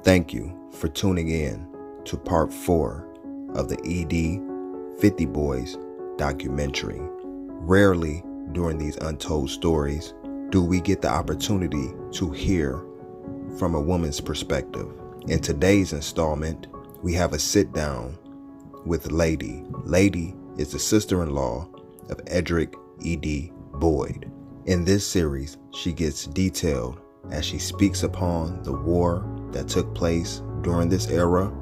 Thank you for tuning in to part 4 of the ED 50 Boyz documentary. Rarely during these untold stories do we get the opportunity to hear from a woman's perspective. In today's installment, we have a sit down with Lady. Lady is the sister-in-law of Edrick E.D. Boyd. In this series, she gets detailed as she speaks upon the war that took place during this era,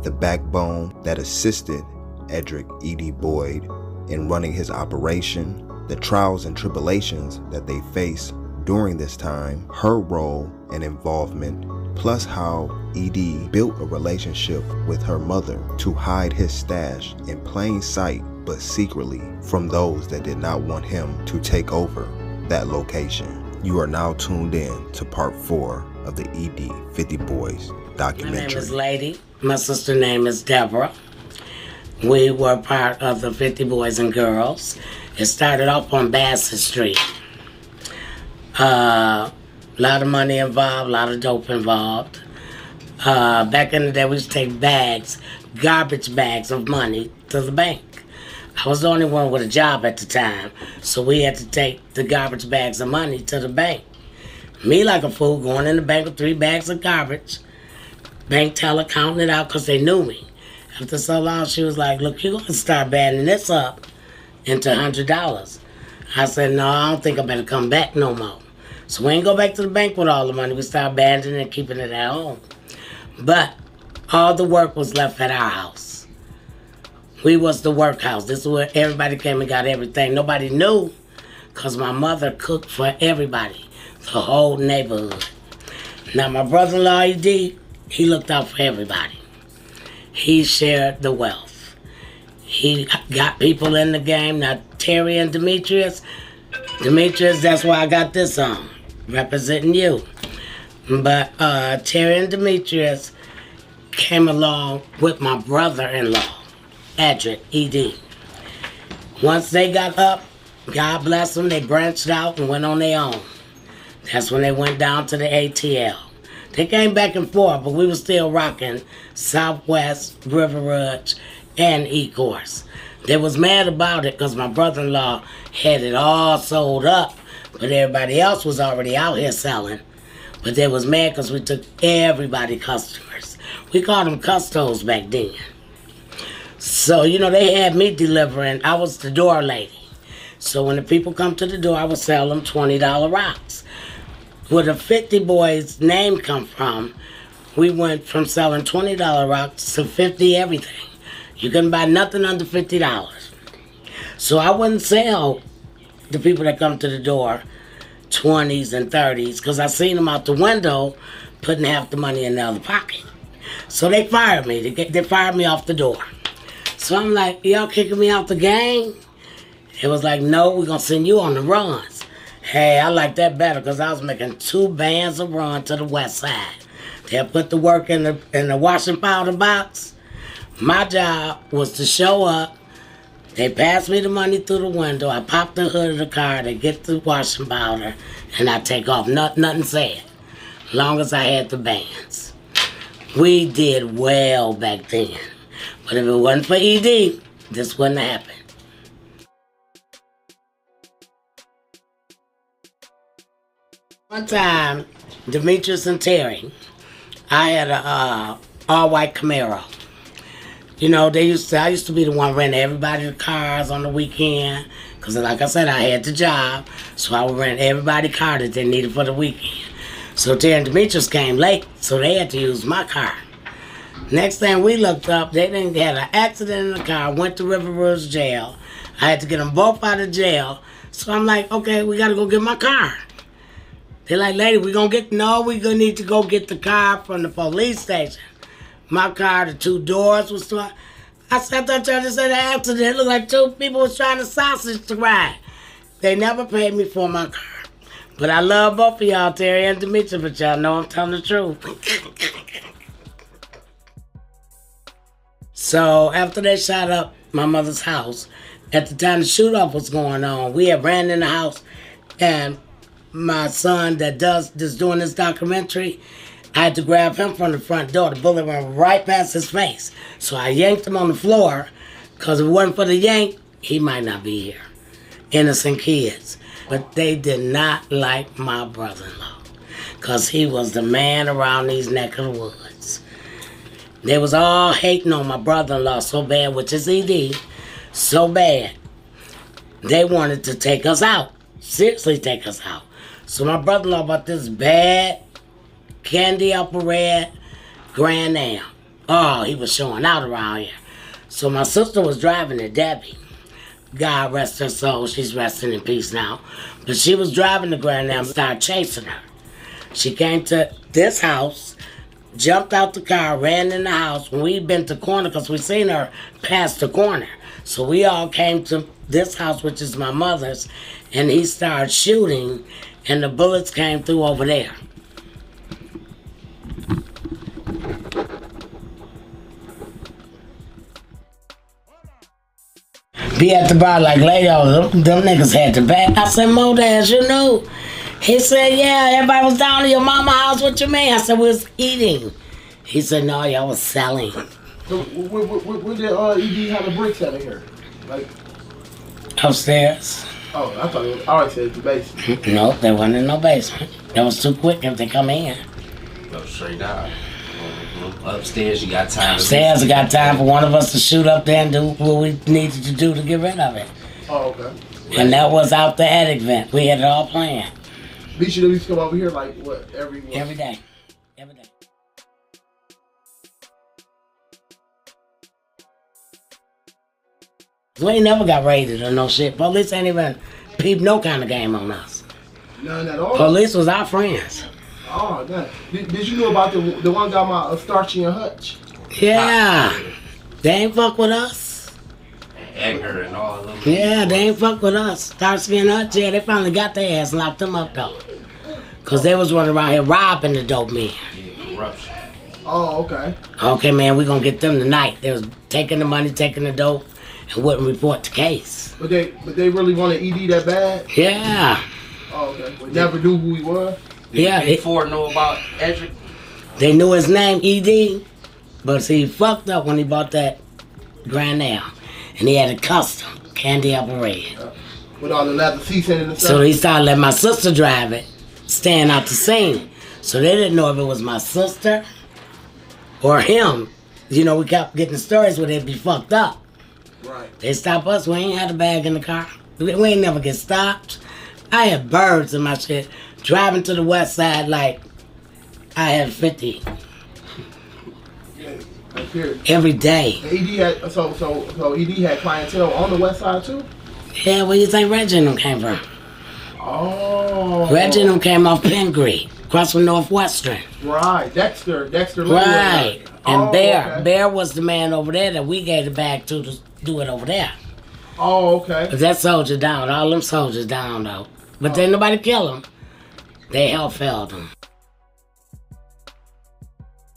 the backbone that assisted Edrick E.D. Boyd in running his operation, the trials and tribulations that they faced during this time, her role and involvement, plus how E.D. built a relationship with her mother to hide his stash in plain sight but secretly from those that did not want him to take over that location. You are now tuned in to part 4 of the ED 50 Boyz documentary. My name is Lady. My sister's name is Deborah. We were part of the 50 Boys and Girls. It started off on Bassett Street. A lot of money involved, a lot of dope involved. Back in the day, we used to take bags, garbage bags of money to the bank. I was the only one with a job at the time, so we had to take the garbage bags of money to the bank. Me like a fool going in the bank with 3 bags of garbage. Bank teller counting it out because they knew me. After so long, she was like, look, you're going to start banding this up into $100. I said, no, I don't think I better come back no more. So we ain't go back to the bank with all the money. We started banding and keeping it at home. But all the work was left at our house. We was the workhouse. This is where everybody came and got everything. Nobody knew because my mother cooked for everybody, the whole neighborhood. Now, my brother-in-law, E.D., he looked out for everybody. He shared the wealth. He got people in the game. Now, Terry and Demetrius, that's why I got this on, representing you. But Terry and Demetrius came along with my brother-in-law, Edrick E.D. Once they got up, God bless them, they branched out and went on their own. That's when they went down to the ATL. They came back and forth, but we were still rocking Southwest, River Ridge, and E-Course. They was mad about it because my brother-in-law had it all sold up, but everybody else was already out here selling. But they was mad because we took everybody customers. We called them custos back then. So, you know, they had me delivering. I was the door lady. So when the people come to the door, I would sell them $20 rocks. Where the 50 Boys name come from, we went from selling $20 rocks to 50 everything. You couldn't buy nothing under $50. So I wouldn't sell the people that come to the door 20s and 30s because I seen them out the window putting half the money in the other pocket. So they fired me. They fired me off the door. So I'm like, y'all kicking me out the game? It was like, no, we're going to send you on the runs. Hey, I like that better because I was making 2 bands of run to the west side. They'll put the work in the washing powder box. My job was to show up. They pass me the money through the window. I pop the hood of the car. They get the washing powder, and I take off. Nothing said, as long as I had the bands. We did well back then. But if it wasn't for ED, this wouldn't have happened. One time, Demetrius and Terry, I had a all-white Camaro. You know, I used to be the one renting everybody the cars on the weekend. Because like I said, I had the job. So I would rent everybody car that they needed for the weekend. So Terry and Demetrius came late, so they had to use my car. Next thing we looked up, they had an accident in the car, went to River Ridge jail. I had to get them both out of jail. So I'm like, okay, we got to go get my car. They're like, lady, we're going to need to go get the car from the police station. My car, the 2 doors was trying. I thought y'all just said an accident. It looked like 2 people was trying to sausage to ride. They never paid me for my car. But I love both of y'all, Terry and Demetrius, but y'all know I'm telling the truth. So after they shot up my mother's house, at the time the shoot-off was going on, we had ran in the house, and my son that's doing this documentary, I had to grab him from the front door. The bullet went right past his face. So I yanked him on the floor, because if it wasn't for the yank, he might not be here. Innocent kids. But they did not like my brother-in-law, because he was the man around these neck of the woods. They was all hating on my brother-in-law so bad, which is ED, so bad. They wanted to take us out. Seriously take us out. So my brother-in-law bought this bad candy apple red Grand Am. Oh, he was showing out around here. So my sister was driving it, Debbie. God rest her soul, she's resting in peace now. But she was driving the Grand Am, started chasing her. She came to this house, jumped out the car, ran in the house. When we bent the corner, because we seen her past the corner. So we all came to this house, which is my mother's, and he started shooting, and the bullets came through over there. Be at the bar like, Leo, them niggas had the bag. I said, Modash, you knew? He said, yeah, everybody was down to your mama's house. What you mean? I said, we was eating. He said, no, y'all was selling. So where did ED have the bricks out of here? Like upstairs. Oh, I thought it was, I already said the basement. No, there wasn't in no basement. That was too quick if they come in. Go straight down. Upstairs, you got time. Upstairs, I got time for one of us to shoot up there and do what we needed to do to get rid of it. Oh, okay. And that was out the attic vent. We had it all planned. We should at least come over here like what every day. Every day. We ain't never got raided or no shit. Police ain't even peep no kind of game on us. None at all. Police was our friends. Oh, God. Did you know about the one got my Starchy and Hutch? Yeah. They ain't fuck with us. Edgar and all of them. Yeah, they ain't fuck with us. Starsky and Hutch, yeah, they finally got their ass and locked them up though. Cause they was running around here robbing the dope men. Yeah, corruption. Oh, okay. Okay, man, we gonna get them tonight. They was taking the money, taking the dope, and wouldn't report the case. But they really wanted ED that bad? Yeah. Oh, okay. But never knew who he was? Yeah. Did Ford know about Edrick? They knew his name, ED, but see, he fucked up when he bought that Grand Am. And he had a custom, candy apple red. With all the leather seats in it and stuff? So he started letting my sister drive it, staying out the scene. So they didn't know if it was my sister or him. You know, we kept getting stories where they'd be fucked up. Right. They stop us, we ain't had a bag in the car. We ain't never get stopped. I had birds in my shit. Driving to the west side like I had 50. Yeah, every day. And ED had, so ED had clientele on the west side too? Yeah, where you think Reggie and them came from? Oh. Reggie and them came off Pingree, across from Northwestern. Right, Dexter. Right. And okay. Bear was the man over there that we gave the bag to do it over there. Oh, okay. But that soldier down, all them soldiers down though. But then nobody kill them. They hell-felled them.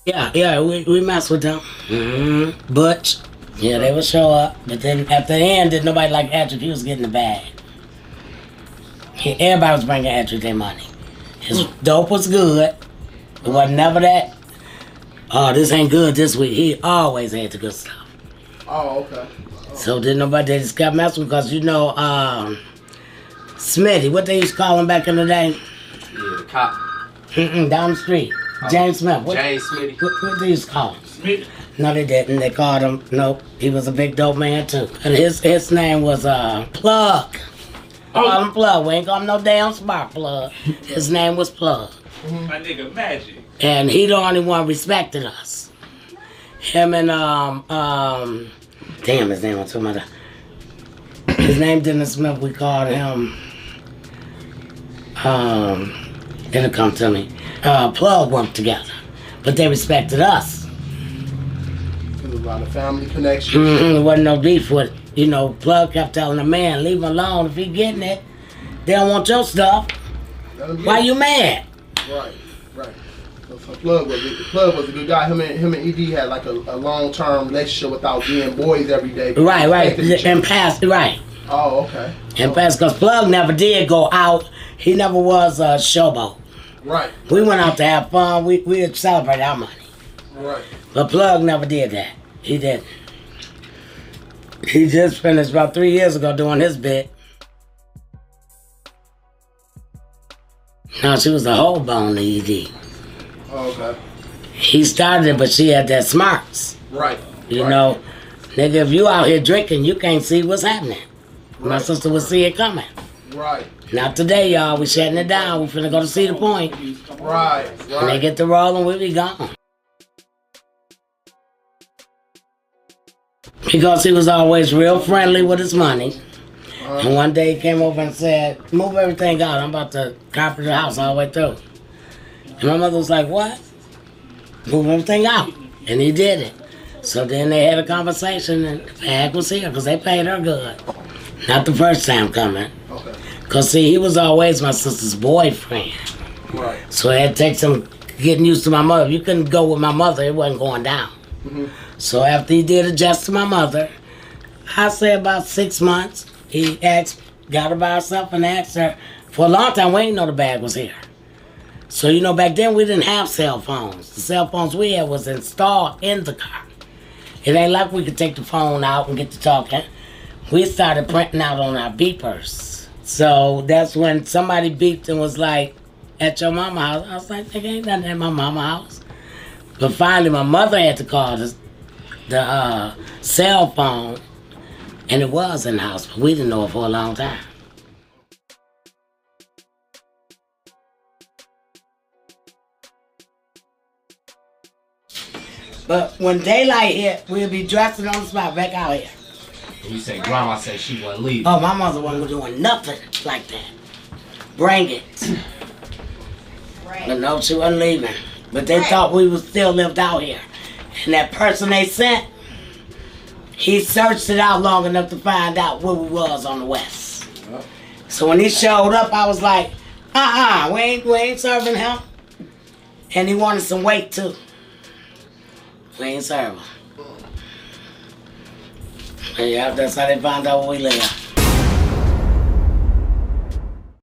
Yeah, we mess with them. Mm-hmm. Butch, yeah, they would show up. But then at the end, did nobody like Edrick? He was getting the bag. Everybody was bringing Edrick their money. His dope was good. It wasn't never that, oh, this ain't good this week. He always had the good stuff. Oh, okay. So did nobody, they just kept messing with, because you know, Smitty, what they used to call him back in the day? Yeah, the cop. Down the street. James Smith. James Smitty. What they used to call him? Smitty. No, they didn't. They called him, nope, he was a big dope man too. And his name was Plug. Call him Plug. We ain't call him no damn spark plug. His name was Plug. My nigga Magic. And he the only one respected us. Him and damn, his name was too much. His name Dennis Smith. We called him. It'll come to me. Plug worked together, but they respected us. There was a lot of family connection. There wasn't no beef with it. You know, Plug kept telling the man, leave him alone. If he getting it, they don't want your stuff. Why you mad? Right. So Plug was a good guy. Him and ED had like a long-term relationship without being boys every day. Right. And past, right. Oh, okay. And past, because Plug never did go out. He never was a showboat. Right. We went out to have fun. We would celebrate our money. Right. But Plug never did that. He didn't. He just finished about 3 years ago doing his bit. Now she was a whole bone to ED. Oh, okay. He started it, but she had that smarts. Right. You know, nigga, if you out here drinking, you can't see what's happening. Right. My sister would see it coming. Right. Not today, y'all. We shutting it down. We finna go to See the Point. Right. When they get to rolling, we be gone. Because he was always real friendly with his money. And one day he came over and said, move everything out. I'm about to carpet the house all the way through. And my mother was like, what? Move everything out. And he did it. So then they had a conversation and the bag was here because they paid her good. Not the first time coming. Okay. Because see, he was always my sister's boyfriend. Right. So it had to take some getting used to my mother. If you couldn't go with my mother, it wasn't going down. Mm-hmm. So after he did adjust to my mother, I say about 6 months, he got her by herself and asked her. For a long time, we didn't know the bag was here. So, you know, back then we didn't have cell phones. The cell phones we had was installed in the car. It ain't like we could take the phone out and get to talking. We started printing out on our beepers. So that's when somebody beeped and was like, at your mama's house. I was like, nigga, ain't nothing at my mama's house. But finally, my mother had to call the cell phone, and it was in the house, but we didn't know it for a long time. But when daylight hit, we'd be dressing on the spot back out here. You say grandma said she wasn't leaving. Oh, my mother wasn't doing nothing like that. Bring it. But no, she wasn't leaving. But they thought we was still lived out here. And that person they sent, he searched it out long enough to find out where we was on the west. So when he showed up, I was like, we ain't serving him. And he wanted some weight too. We ain't serving. And yeah, that's how they found out where we live.